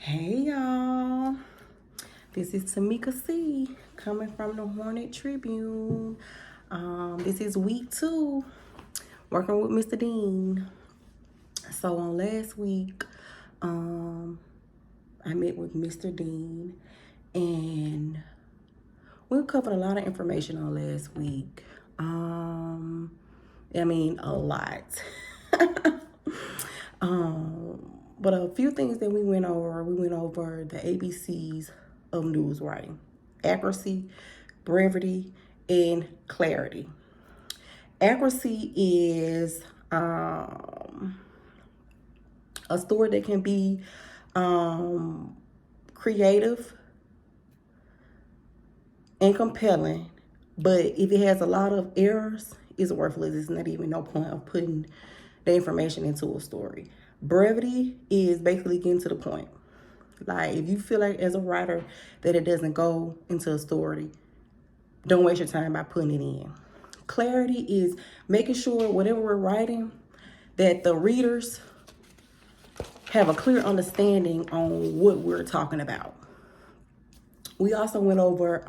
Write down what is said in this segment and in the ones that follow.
Hey y'all, this is Tamika C coming from the Hornet Tribune. This is week 2, working with Mr. Dean. So on last week, I met with Mr. Dean and we covered a lot of information on last week. A lot. But a few things that we went over the ABCs of news writing: accuracy, brevity, and clarity. Accuracy is a story that can be creative and compelling, but if it has a lot of errors, it's worthless. It's not even no point of putting the information into a story. Brevity is basically getting to the point. Like, if you feel like as a writer that it doesn't go into a story, don't waste your time by putting it in. Clarity is making sure whatever we're writing, that the readers have a clear understanding on what we're talking about. We also went over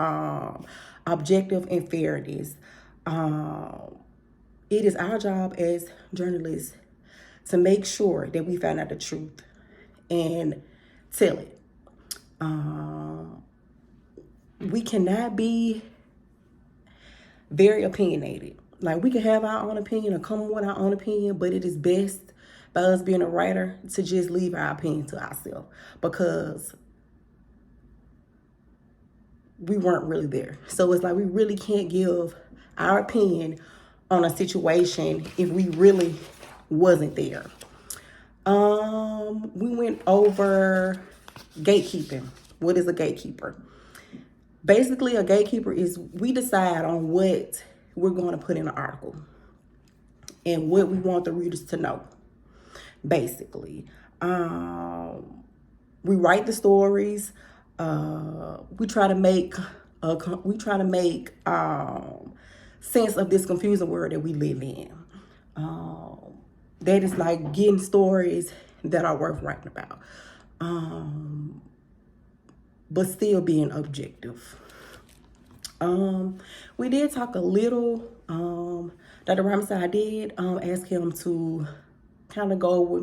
objective and fairness. It is our job as journalists to make sure that we find out the truth and tell it. We cannot be very opinionated. Like, we can have our own opinion or come with our own opinion, but it is best by us being a writer to just leave our opinion to ourselves, because we weren't really there. So it's like we really can't give our opinion on a situation if we really wasn't there. We went over gatekeeping. What is a gatekeeper? Basically, a gatekeeper is we decide on what we're going to put in an article and what we want the readers to know. Basically, we write the stories. We try to make sense of this confusing world that we live in. That is like getting stories that are worth writing about, but still being objective. We did talk a little. Dr. Ramsey, I did ask him to kind of go over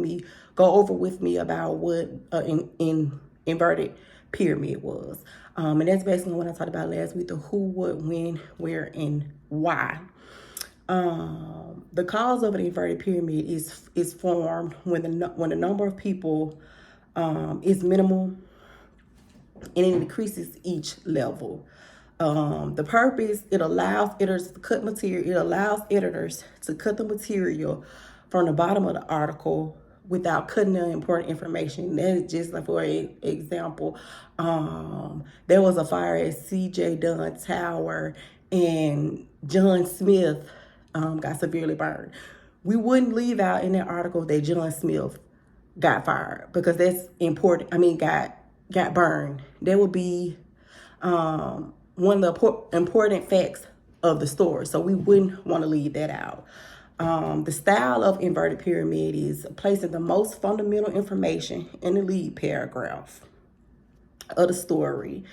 with me about what in inverted pyramid was. And that's basically what I talked about last week: the who, what, when, where, and why. The cause of an inverted pyramid is formed when the number of people is minimal, and it decreases each level. The purpose: it allows editors to cut material. It allows editors to cut the material from the bottom of the article without cutting the important information. That's just like, for example, there was a fire at C.J. Dunn Tower, and John Smith got severely burned. We wouldn't leave out in that article that John Smith got fired, because that's important. Got burned. That would be one of the important facts of the story. So we wouldn't want to leave that out. The style of inverted pyramid is placing the most fundamental information in the lead paragraph of the story.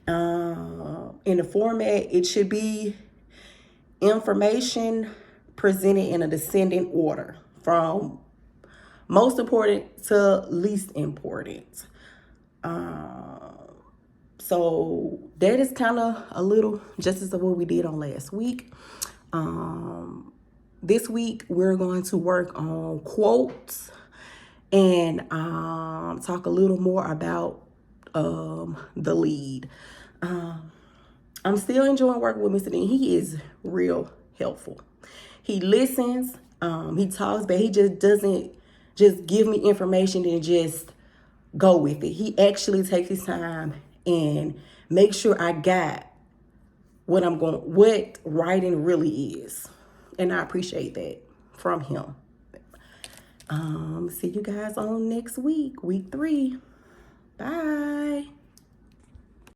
In the format, it should be information presented in a descending order from most important to least important. So that is kind of a little justice of what we did on last week. This week, we're going to work on quotes and talk a little more about the lead. I'm still enjoying working with Mr. Dean. He is real helpful. He listens, he talks, but he just doesn't just give me information and just go with it. He actually takes his time and makes sure I got what writing really is. And I appreciate that from him. See you guys on next week, week 3. Bye.